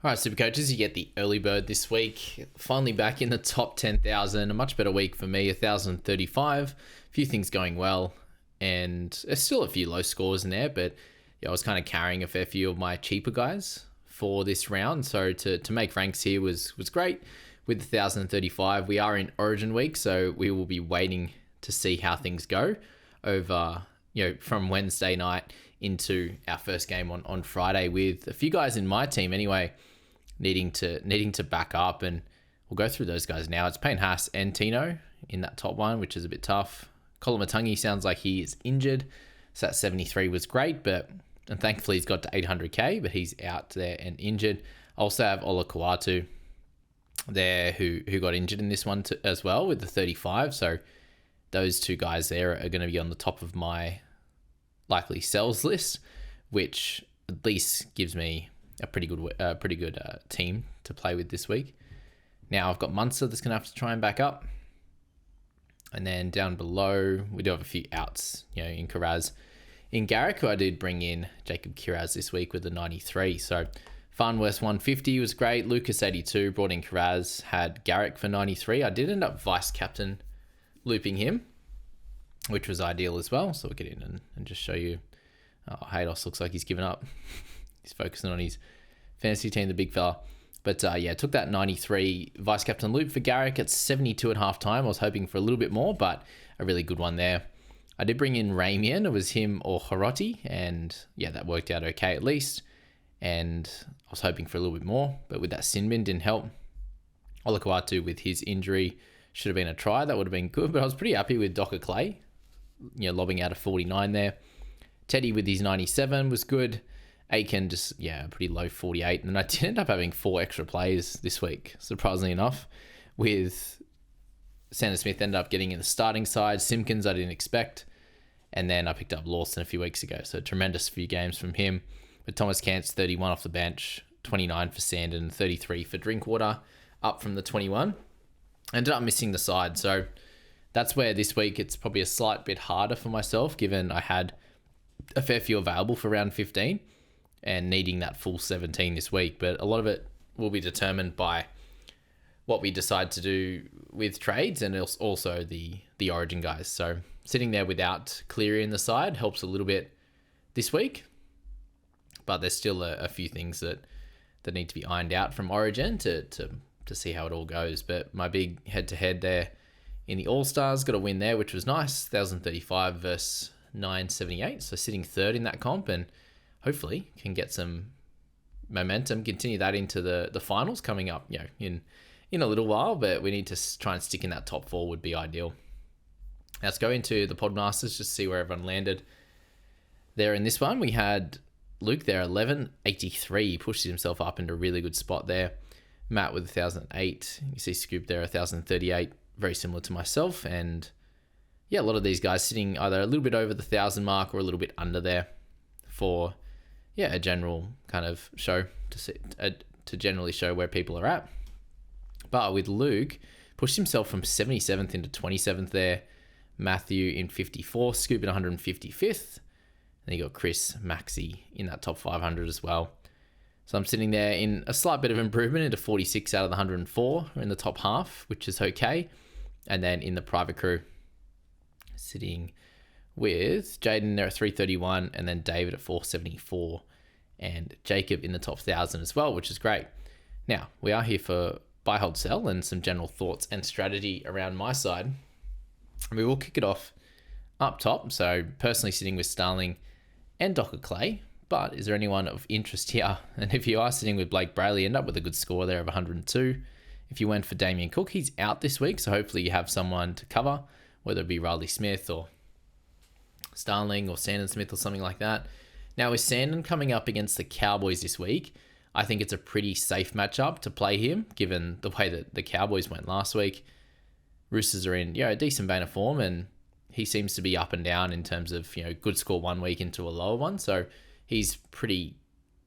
All right, Supercoaches, you get the early bird this week. Finally back in the top 10,000. A much better week for me, 1,035. A few things going well. And there's still a few low scores in there, but yeah, I was kind of carrying a fair few of my cheaper guys for this round. So to make ranks here was great. With 1,035, we are in Origin week, so we will be waiting to see how things go over, from Wednesday night into our first game on Friday, with a few guys in my team anyway needing to back up, and we'll go through those guys now. It's Payne Haas and Tino in that top one, which is a bit tough. Colin Matangi sounds like he is injured, so that 73 was great, and thankfully he's got to 800k, but he's out there and injured. I also have Ola Kawatu there who got injured in this one as well with the 35, so those two guys there are going to be on the top of my likely sells list, which at least gives me a pretty good team to play with this week. Now I've got Munster that's going to have to try and back up. And then down below, we do have a few outs, in Kiraz. In Garrick, who I did bring in Jacob Kiraz this week with the 93. So Farnworth 150 was great. Lucas 82 brought in Kiraz, had Garrick for 93. I did end up vice captain looping him, which was ideal as well. So we'll get in and just show you. Oh, Haydos looks like he's given up. He's focusing on his fantasy team, the big fella. But took that 93 vice captain loop for Garrick at 72 at half time. I was hoping for a little bit more, but a really good one there. I did bring in Ramian. It was him or Hiroti, and that worked out okay at least. And I was hoping for a little bit more, but with that Sinbin didn't help. Olakawatu with his injury should have been a try. That would have been good, but I was pretty happy with Docker Clay, lobbing out a 49 there. Teddy with his 97 was good. Aiken just, pretty low 48. And I did end up having 4 extra plays this week, surprisingly enough, with Sanders Smith ended up getting in the starting side. Simpkins I didn't expect. And then I picked up Lawson a few weeks ago. So tremendous few games from him. But Thomas Cant's 31 off the bench, 29 for Sandon, 33 for Drinkwater, up from the 21. Ended up missing the side. So that's where this week it's probably a slight bit harder for myself, given I had a fair few available for round 15 and needing that full 17 this week. But a lot of it will be determined by what we decide to do with trades and also the Origin guys. So sitting there without Cleary in the side helps a little bit this week, but there's still a few things that need to be ironed out from Origin to see how it all goes. But my big head-to-head there in the All-Stars, got a win there, which was nice. 1,035 versus 978, so sitting third in that comp, and hopefully can get some momentum, continue that into the finals coming up, in a little while, but we need to try and stick in that top 4 would be ideal. Now let's go into the Podmasters, just see where everyone landed. There in this one, we had Luke there, 1183, pushed himself up into a really good spot there. Matt with 1,008, you see Scoop there, 1,038, very similar to myself, and a lot of these guys sitting either a little bit over the 1,000 mark or a little bit under there for a general kind of show to generally show where people are at. But with Luke, pushed himself from 77th into 27th there. Matthew in 54th, Scoop in 155th. And you got Chris Maxey in that top 500 as well. So I'm sitting there in a slight bit of improvement into 46 out of the 104 in the top half, which is okay. And then in the private crew, sitting with Jaden there at 331, and then David at 474, and Jacob in the top 1,000 as well, which is great. Now, we are here for buy, hold, sell, and some general thoughts and strategy around my side. We will kick it off up top. So personally sitting with Starling and Docker Clay, but is there anyone of interest here? And if you are sitting with Blake Brayley, end up with a good score there of 102. If you went for Damien Cook, he's out this week, so hopefully you have someone to cover, whether it be Riley Smith or Starling or Sandon Smith or something like that. Now with Sandon coming up against the Cowboys this week, I think it's a pretty safe matchup to play him, given the way that the Cowboys went last week. Roosters are in a decent vein of form, and he seems to be up and down in terms of good score one week into a lower one. So he's pretty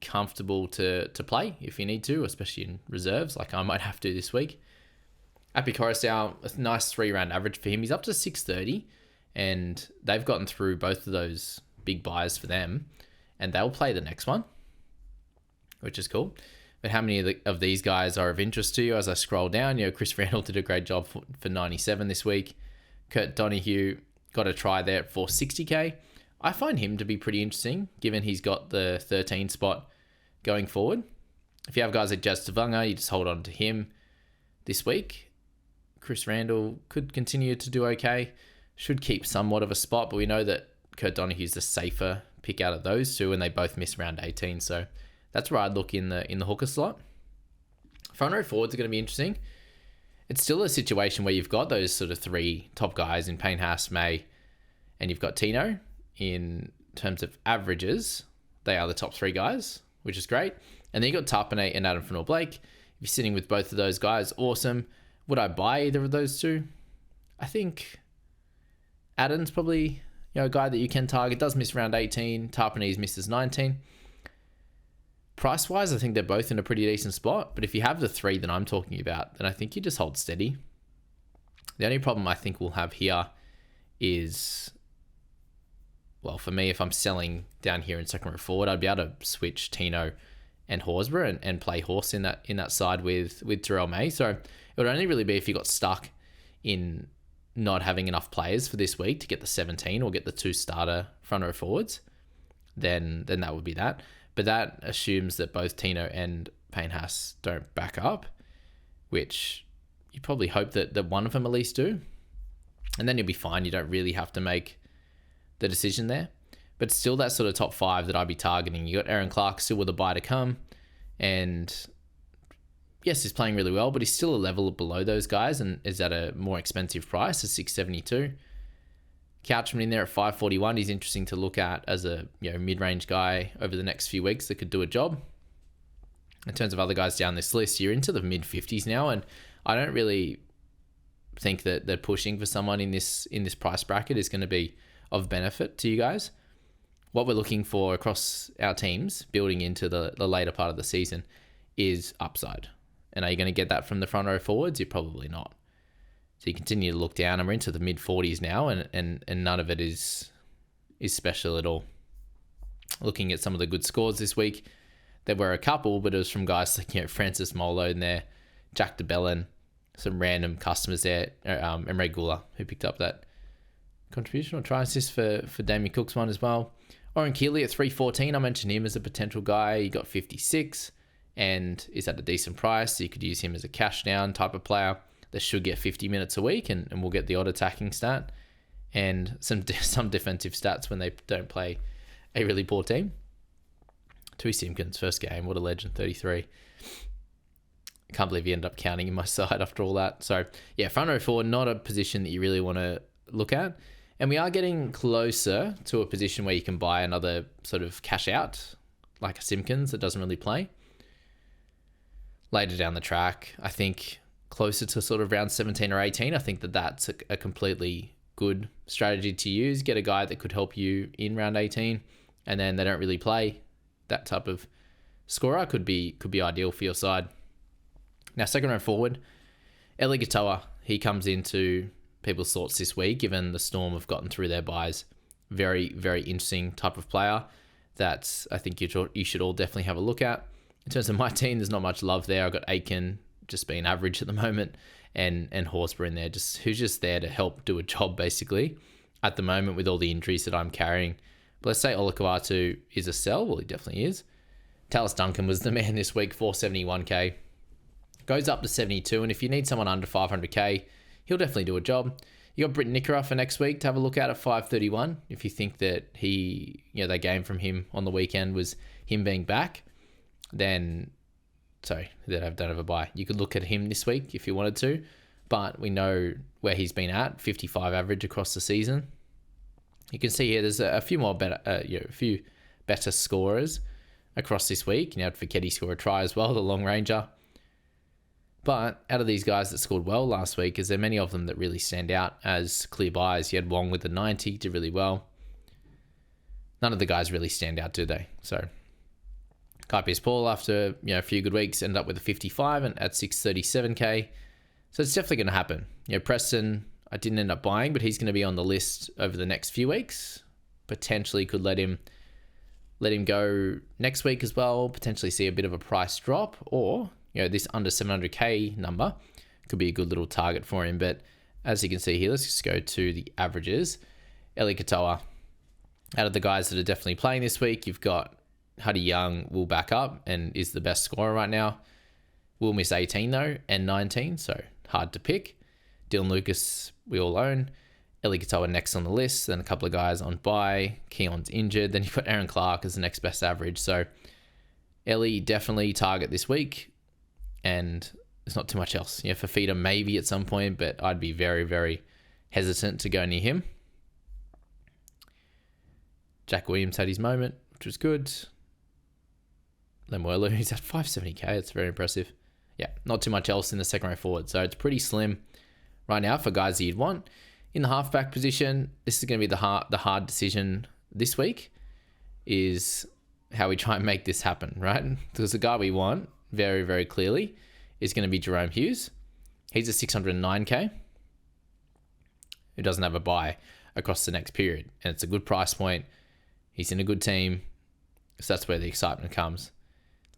comfortable to play if you need to, especially in reserves, like I might have to this week. Api Coruscant, a nice 3-round average for him. He's up to 630, and they've gotten through both of those big buys for them, and they'll play the next one, which is cool. But how many of these guys are of interest to you as I scroll down? Chris Randall did a great job for 97 this week. Kurt Donahue got a try there at 460k. I find him to be pretty interesting, given he's got the 13 spot going forward. If you have guys like Jazz Tavanga, you just hold on to him this week. Chris Randall could continue to do okay. Should keep somewhat of a spot, but we know that Kurt Donahue's the safer pick out of those two, and they both miss round 18. So that's where I'd look in the hooker slot. Front row forwards are going to be interesting. It's still a situation where you've got those sort of three top guys in Payne Haas, May, and you've got Tino. In terms of averages, they are the top three guys, which is great. And then you got Tarpanay and Adam Fennell-Blake. If you're sitting with both of those guys, awesome. Would I buy either of those two? I think Adam's probably a guy that you can target. Does miss round 18. Tarpanay's misses 19. Price-wise, I think they're both in a pretty decent spot. But if you have the three that I'm talking about, then I think you just hold steady. The only problem I think we'll have here is, well, for me, if I'm selling down here in second row forward, I'd be able to switch Tino and Horsburgh and play horse in that side with Terrell May. So it would only really be if you got stuck in not having enough players for this week to get the 17 or get the 2 starter front row forwards, then that would be that. But that assumes that both Tino and Payne Haas don't back up, which you probably hope that one of them at least do. And then you'll be fine. You don't really have to make the decision there. But still that sort of top 5 that I'd be targeting. You got Aaron Clark still with a bye to come. And yes, he's playing really well, but he's still a level below those guys and is at a more expensive price of 672. Couchman in there at 541. He's interesting to look at as a mid-range guy over the next few weeks that could do a job. In terms of other guys down this list, you're into the mid-50s now, and I don't really think that they're pushing for someone in this price bracket is going to be of benefit to you guys. What we're looking for across our teams building into the later part of the season is upside. And are you going to get that from the front row forwards? You're probably not. So you continue to look down, and we're into the mid-40s now, and none of it is special at all. Looking at some of the good scores this week, there were a couple, but it was from guys like Francis Molo in there, Jack DeBellin, some random customers there, Emre Gula, who picked up that contribution or try assist for Damien Cook's one as well. Oren Keeley at 314, I mentioned him as a potential guy. He got 56 and is at a decent price. So you could use him as a cash down type of player that should get 50 minutes a week and we'll get the odd attacking stat and some defensive stats when they don't play a really poor team. Tui Simpkins, first game, what a legend, 33. Can't believe he ended up counting in my side after all that. So yeah, front row forward, not a position that you really want to look at. And we are getting closer to a position where you can buy another sort of cash out, like a Simpkins that doesn't really play. Later down the track, I think closer to sort of round 17 or 18, I think that's a completely good strategy to use. Get a guy that could help you in round 18, and then they don't really play. That type of scorer could be ideal for your side. Now, second round forward, Eli Gatoa, he comes into people's thoughts this week, given the Storm have gotten through their buys. Very, very interesting type of player that I think you should all definitely have a look at. In terms of my team, there's not much love there. I've got Aiken just being average at the moment and Horsburgh in there, who's just there to help do a job basically at the moment with all the injuries that I'm carrying. But let's say Olakau'atu is a sell. Well, he definitely is. Tallis Duncan was the man this week, 471k. Goes up to 72, and if you need someone under 500k, he'll definitely do a job. You got Britton Nickera for next week to have a look at 531. If you think that that game from him on the weekend was him being back, then, sorry, that I don't have a buy. You could look at him this week if you wanted to, but we know where he's been at, 55 average across the season. You can see here there's a few more better, a few better scorers across this week. You had Fiketti score a try as well, the long ranger. But out of these guys that scored well last week, is there many of them that really stand out as clear buys? You had Wong with the 90, did really well. None of the guys really stand out, do they? So Kaipius Paul, after a few good weeks, ended up with a 55 and at 637k. So it's definitely going to happen. Preston, I didn't end up buying, but he's going to be on the list over the next few weeks. Potentially could let him let him go next week as well, potentially see a bit of a price drop, or, this under 700k number could be a good little target for him. But as you can see here, let's just go to the averages. Eli Katoa, out of the guys that are definitely playing this week, you've got Huddy Young will back up and is the best scorer right now. Will miss 18 though, and 19, so hard to pick. Dylan Lucas, we all own. Eli Katoa next on the list, then a couple of guys on bye. Keon's injured. Then you've got Aaron Clark as the next best average. So Eli definitely target this week, and there's not too much else. Fafita maybe at some point, but I'd be very, very hesitant to go near him. Jack Williams had his moment, which was good. Lemuelu, he's at 570k. It's very impressive. Yeah, not too much else in the second row forward. So it's pretty slim right now for guys that you'd want. In the halfback position, this is going to be the hard decision this week, is how we try and make this happen, right? Because the guy we want, very, very clearly, is going to be Jerome Hughes. He's at 609k, who doesn't have a bye across the next period. And it's a good price point. He's in a good team, so that's where the excitement comes.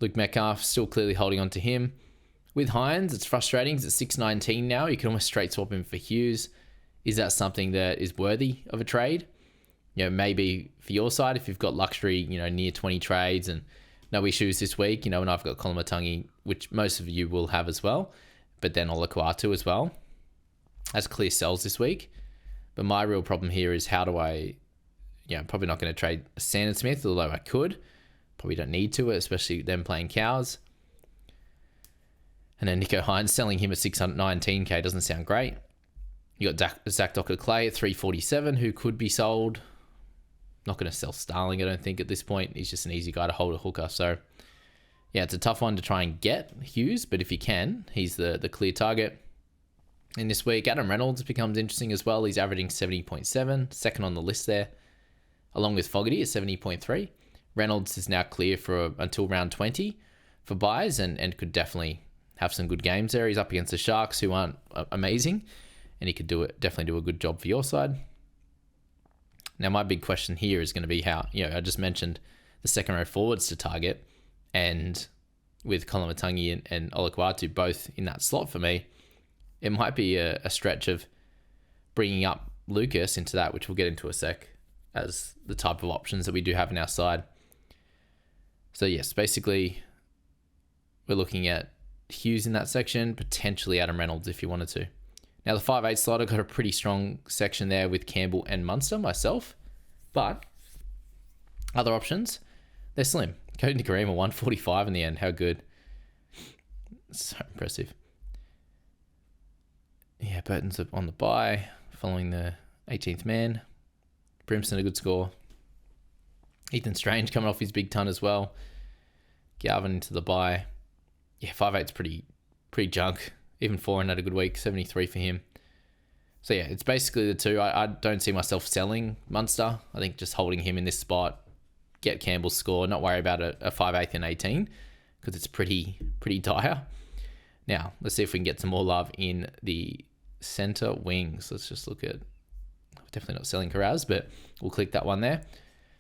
Luke Metcalf, still clearly holding on to him. With Hines, it's frustrating. He's at 619 now. You can almost straight swap him for Hughes. Is that something that is worthy of a trade? Maybe for your side, if you've got luxury, near 20 trades and no issues this week, and I've got Kolomatangi, which most of you will have as well, but then Olakuatu as well, as clear sells this week. But my real problem here is how do I, probably not going to trade Sandon Smith, although I could. Probably don't need to, especially them playing cows. And then Nico Hines, selling him at 619k doesn't sound great. You got Zach Docker-Clay at 347, who could be sold. Not going to sell Starling, I don't think, at this point. He's just an easy guy to hold a hooker. So, yeah, it's a tough one to try and get Hughes, but if you can, he's the clear target. And this week, Adam Reynolds becomes interesting as well. He's averaging 70.7, second on the list there, along with Fogarty at 70.3. Reynolds is now clear for until round 20 for buys and could definitely have some good games there. He's up against the Sharks, who aren't amazing, and he could definitely do a good job for your side. Now, my big question here is going to be how, I just mentioned the second row forwards to target, and with Kolomatangi and Olakuatu both in that slot for me, it might be a stretch of bringing up Lucas into that, which we'll get into a sec, as the type of options that we do have in our side. So yes, basically, we're looking at Hughes in that section, potentially Adam Reynolds if you wanted to. Now, the 5'8 slot, I've got a pretty strong section there with Campbell and Munster myself, but other options, they're slim. Cody Nicarima, 145 in the end. How good. So impressive. Yeah, Burton's on the bye, following the 18th man. Brimson, a good score. Ethan Strange coming off his big ton as well. Galvin into the bye. Yeah, 5'8's pretty junk. Even Foreign had a good week, 73 for him. So yeah, it's basically the two. I don't see myself selling Munster. I think just holding him in this spot, get Campbell's score, not worry about a 5'8 and 18, because it's pretty dire. Now, let's see if we can get some more love in the center wings. Let's just look at, definitely not selling Karaz, but we'll click that one there.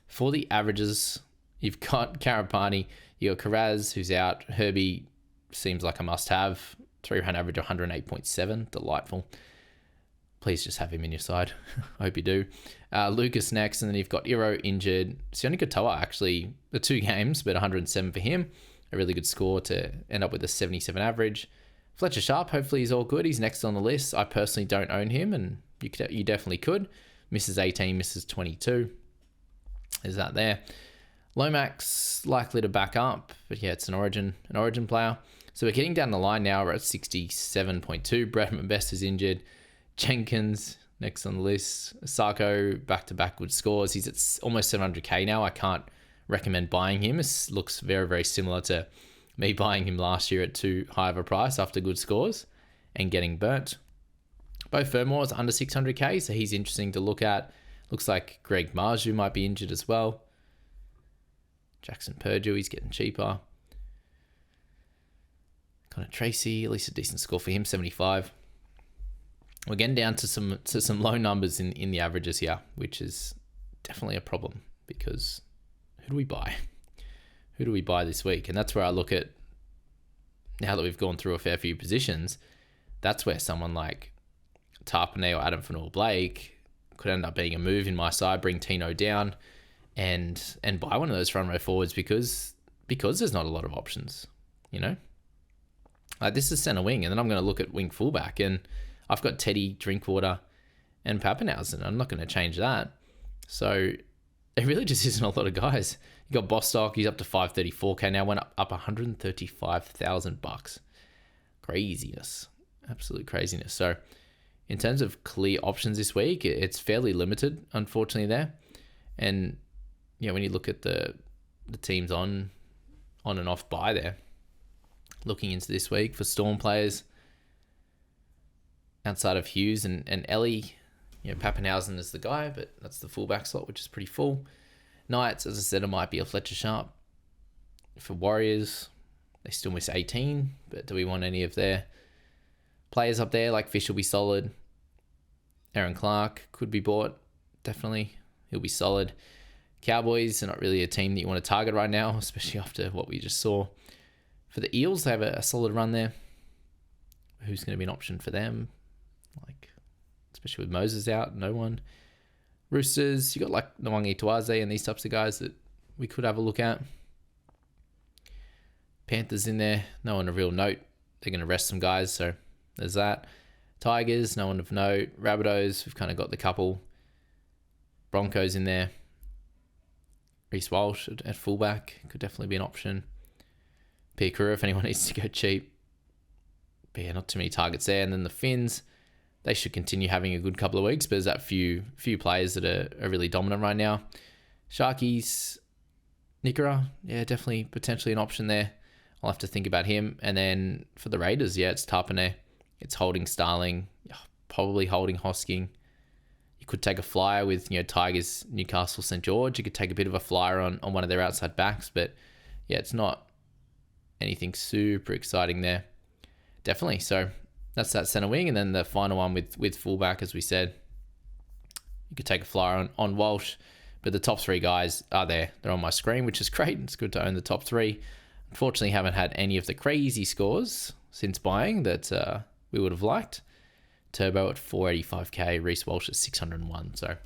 For the averages, you've got Karapani, you got Karaz, who's out. Herbie seems like a must-have. 3-round average 108.7, delightful. Please just have him in your side. I hope you do. Lucas next, and then you've got Iro injured. Sione Katoa, actually, the 2 games, but 107 for him. A really good score to end up with a 77 average. Fletcher Sharp, hopefully he's all good. He's next on the list. I personally don't own him, and you definitely could. Misses 18, misses 22. Is that there? Lomax likely to back up, but yeah, it's an origin player. So we're getting down the line now. We're at 67.2. Bradman Best is injured. Jenkins next on the list. Sarko back-to-back good scores. He's at almost 700k now. I can't recommend buying him. It looks very, very similar to me buying him last year at too high of a price after good scores and getting burnt. Bo Fermore's under 600k, so he's interesting to look at. Looks like Greg Marju might be injured as well. Jackson Purdue, he's getting cheaper. Connor Tracy, at least a decent score for him, 75. We're getting down to some low numbers in the averages here, which is definitely a problem, because who do we buy? Who do we buy this week? And that's where I look at, now that we've gone through a fair few positions, that's where someone like Tarpanay or Adam Fanua-Blake could end up being a move in my side, bring Tino down and buy one of those front row forwards because there's not a lot of options, you know? Like this is centre wing, and then I'm going to look at wing fullback, and I've got Teddy, Drinkwater, and Pappenhausen. I'm not going to change that. So there really just isn't a lot of guys. You got Bostock, he's up to 534k now, went up $135,000. Craziness. Absolute craziness. So in terms of clear options this week, it's fairly limited, unfortunately, there. And you know, when you look at the teams on and off bye there, looking into this week for Storm players, outside of Hughes and Ellie, you know, Pappenhausen is the guy, but that's the fullback slot, which is pretty full. Knights, as I said, it might be a Fletcher Sharp. For Warriors, they still miss 18, but do we want any of their players up there? Like Fish will be solid. Aaron Clark could be bought, definitely. He'll be solid. Cowboys are not really a team that you want to target right now, especially after what we just saw. For the Eels, they have a solid run there. Who's going to be an option for them? Like, especially with Moses out, no one. Roosters, you got like Nwangi Tuaze and these types of guys that we could have a look at. Panthers in there, no one of real note. They're going to rest some guys, so there's that. Tigers, no one of note. Rabbitohs, we've kind of got the couple. Broncos in there. Reece Walsh at fullback could definitely be an option. Piakura if anyone needs to go cheap. But yeah, not too many targets there. And then the Finns, they should continue having a good couple of weeks, but there's that few players that are really dominant right now. Sharkies, Nikora, yeah, definitely potentially an option there. I'll have to think about him. And then for the Raiders, yeah, it's Tarpanay. It's holding Starling, probably holding Hosking. You could take a flyer with, you know, Tigers, Newcastle, St. George. You could take a bit of a flyer on one of their outside backs, but yeah, it's not anything super exciting there. Definitely. So that's that centre wing. And then the final one with fullback, as we said, you could take a flyer on Walsh, but the top three guys are there. They're on my screen, which is great. It's good to own the top three. Unfortunately, haven't had any of the crazy scores since buying that we would have liked. Turbo at 485k, Reece Walsh at 601. So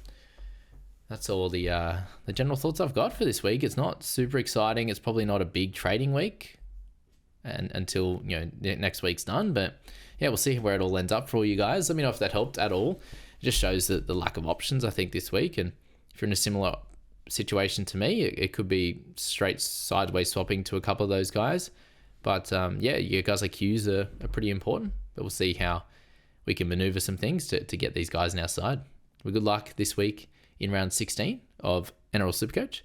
that's all the general thoughts I've got for this week. It's not super exciting. It's probably not a big trading week and until, you know, next week's done. But yeah, we'll see where it all ends up for all you guys. Let me know if that helped at all. It just shows the lack of options, I think, this week. And if you're in a similar situation to me, it could be straight sideways swapping to a couple of those guys. But yeah, you guys like Hughes are pretty important. But we'll see how we can maneuver some things to get these guys on our side. Well, good luck this week in round 16 of NRL Supercoach.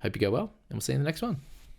Hope you go well, and we'll see you in the next one.